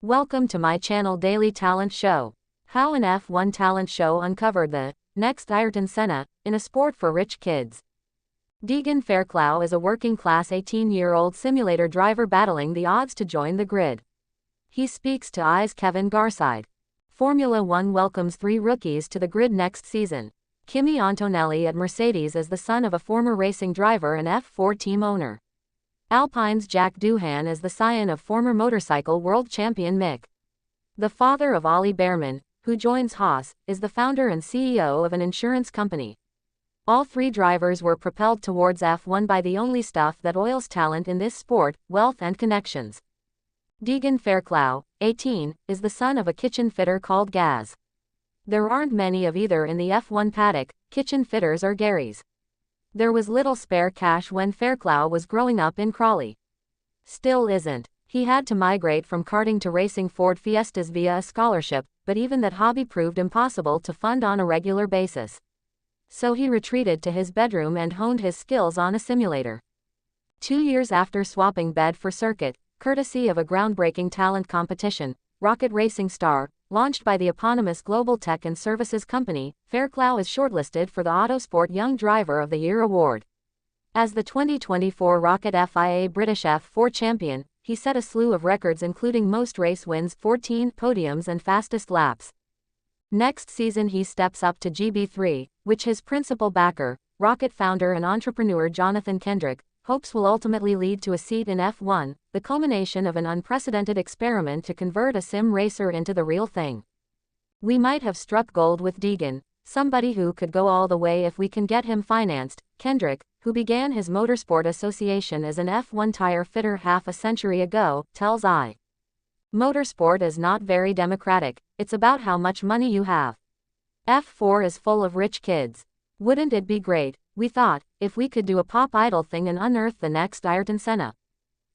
Welcome to my channel Daily Talent Show. How an F1 talent show uncovered the next Ayrton Senna in a sport for rich kids. Deegan Fairclough is a working-class 18-year-old simulator driver battling the odds to join the grid. He speaks to I's Kevin Garside. Formula One welcomes 3 rookies to the grid next season. Kimi Antonelli at Mercedes is the son of a former racing driver and F4 team owner. Alpine's Jack Doohan is the scion of former motorcycle world champion Mick. The father of Ollie Bearman, who joins Haas, is the founder and CEO of an insurance company. All 3 drivers were propelled towards F1 by the only stuff that oils talent in this sport, wealth and connections. Deegan Fairclough, 18, is the son of a kitchen fitter called Gaz. There aren't many of either in the F1 paddock, kitchen fitters or Garys. There was little spare cash when Fairclough was growing up in Crawley. Still isn't. He had to migrate from karting to racing Ford Fiestas via a scholarship, but even that hobby proved impossible to fund on a regular basis. So he retreated to his bedroom and honed his skills on a simulator. 2 years after swapping bed for circuit, courtesy of a groundbreaking talent competition, Rocket Racing Star, launched by the eponymous global tech and services company, Fairclough is shortlisted for the Autosport Young Driver of the Year award. As the 2024 Rocket FIA British F4 champion, he set a slew of records including most race wins, 14 podiums and fastest laps. Next season he steps up to GB3, which his principal backer, Rocket founder and entrepreneur Jonathan Kendrick, hopes will ultimately lead to a seat in F1, the culmination of an unprecedented experiment to convert a sim racer into the real thing. We might have struck gold with Deegan, somebody who could go all the way if we can get him financed, Kendrick, who began his motorsport association as an F1 tire fitter half a century ago, tells I. Motorsport is not very democratic, it's about how much money you have. F4 is full of rich kids. Wouldn't it be great, we thought, if we could do a pop idol thing and unearth the next Ayrton Senna?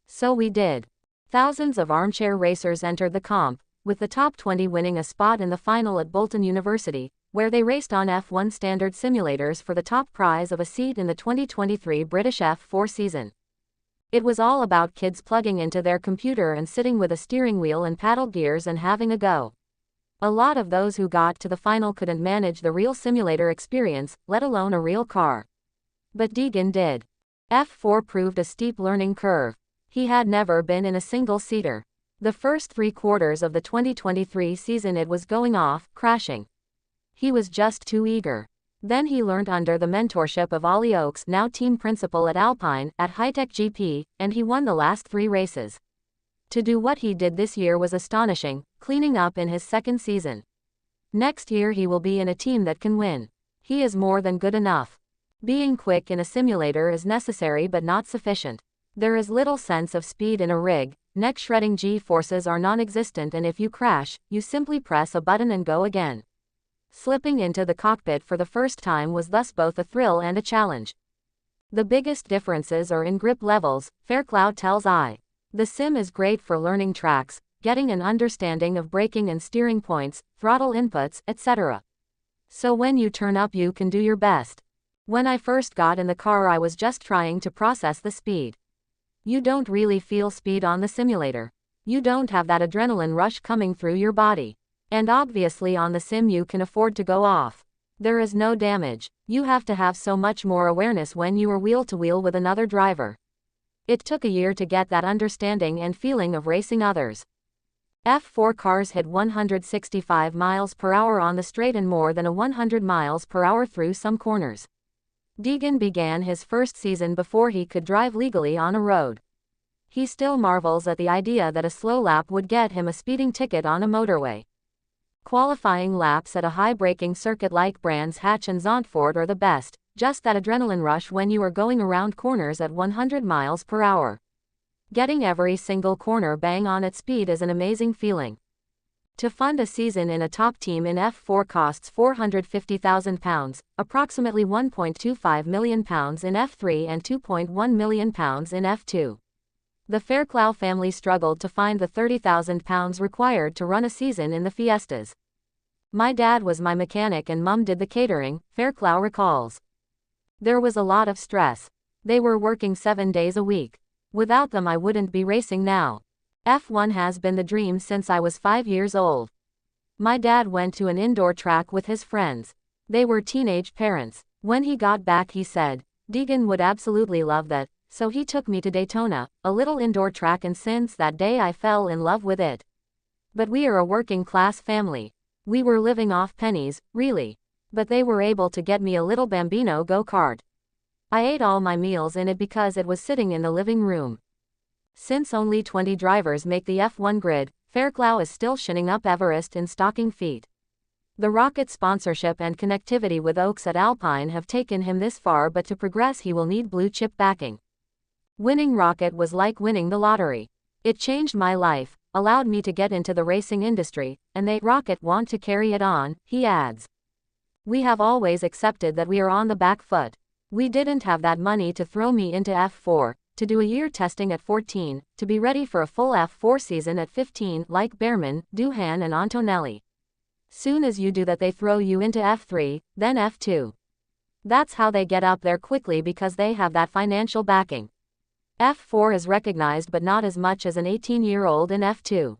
So we did. Thousands of armchair racers entered the comp, with the top 20 winning a spot in the final at Bolton University, where they raced on F1 standard simulators for the top prize of a seat in the 2023 British F4 season. It was all about kids plugging into their computer and sitting with a steering wheel and paddle gears and having a go. A lot of those who got to the final couldn't manage the real simulator experience, let alone a real car. But Deegan did. F4 proved a steep learning curve. He had never been in a single-seater. The first 3 quarters of the 2023 season it was going off, crashing. He was just too eager. Then he learned under the mentorship of Ollie Oakes, now team principal at Alpine, at Hightech GP, and he won the last 3 races. To do what he did this year was astonishing, cleaning up in his 2nd season. Next year he will be in a team that can win. He is more than good enough. Being quick in a simulator is necessary but not sufficient. There is little sense of speed in a rig, neck-shredding G-forces are non-existent, and if you crash, you simply press a button and go again. Slipping into the cockpit for the first time was thus both a thrill and a challenge. The biggest differences are in grip levels, Fairclough tells I. The sim is great for learning tracks, getting an understanding of braking and steering points, throttle inputs, etc. So when you turn up you can do your best. When I first got in the car I was just trying to process the speed. You don't really feel speed on the simulator. You don't have that adrenaline rush coming through your body. And obviously on the sim you can afford to go off. There is no damage. You have to have so much more awareness when you are wheel to wheel with another driver. It took a year to get that understanding and feeling of racing others. F4 cars hit 165 miles per hour on the straight and more than 100 miles per hour through some corners. Deegan began his first season before he could drive legally on a road. He still marvels at the idea that a slow lap would get him a speeding ticket on a motorway. Qualifying laps at a high-braking circuit like Brands Hatch and Zandvoort are the best, just that adrenaline rush when you are going around corners at 100 miles per hour. Getting every single corner bang on at speed is an amazing feeling. To fund a season in a top team in F4 costs £450,000, approximately £1.25 million in F3 and £2.1 million in F2. The Fairclough family struggled to find the £30,000 required to run a season in the Fiestas. My dad was my mechanic and mum did the catering, Fairclough recalls. There was a lot of stress. They were working 7 days a week. Without them I wouldn't be racing now. F1 has been the dream since I was 5 years old. My dad went to an indoor track with his friends. They were teenage parents. When he got back he said, "Deegan would absolutely love that," so he took me to Daytona, a little indoor track, and since that day I fell in love with it. But we are a working class family. We were living off pennies, really. But they were able to get me a little Bambino go-kart. I ate all my meals in it because it was sitting in the living room. Since only 20 drivers make the F1 grid, Fairclough is still shinning up Everest in stocking feet. The rocket sponsorship and connectivity with Oaks at Alpine have taken him this far, but to progress he will need blue chip backing. Winning Rocket was like winning the lottery. It changed my life, allowed me to get into the racing industry, and they Rocket want to carry it on, he adds. We have always accepted that we are on the back foot. We didn't have that money to throw me into F4, to do a year testing at 14, to be ready for a full F4 season at 15 like Behrman, Doohan and Antonelli. Soon as you do that they throw you into F3, then F2. That's how they get up there quickly because they have that financial backing. F4 is recognized but not as much as an 18-year-old in F2.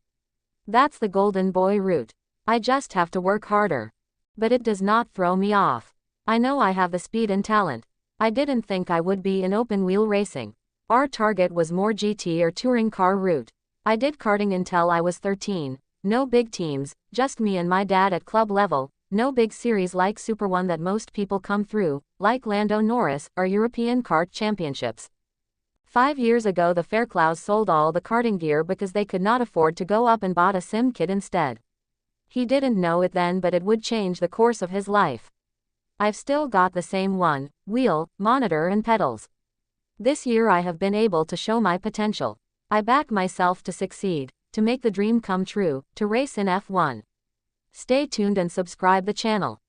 That's the golden boy route. I just have to work harder. But it does not throw me off. I know I have the speed and talent. I didn't think I would be in open-wheel racing. Our target was more GT or touring car route. I did karting until I was 13. No big teams, just me and my dad at club level. No big series like Super 1 that most people come through, like Lando Norris, or European kart championships. 5 years ago the Faircloughs sold all the karting gear because they could not afford to go up and bought a sim kit instead. He didn't know it then, but it would change the course of his life. I've still got the same one, wheel, monitor and pedals. This year I have been able to show my potential. I back myself to succeed, to make the dream come true, to race in F1. Stay tuned and subscribe the channel.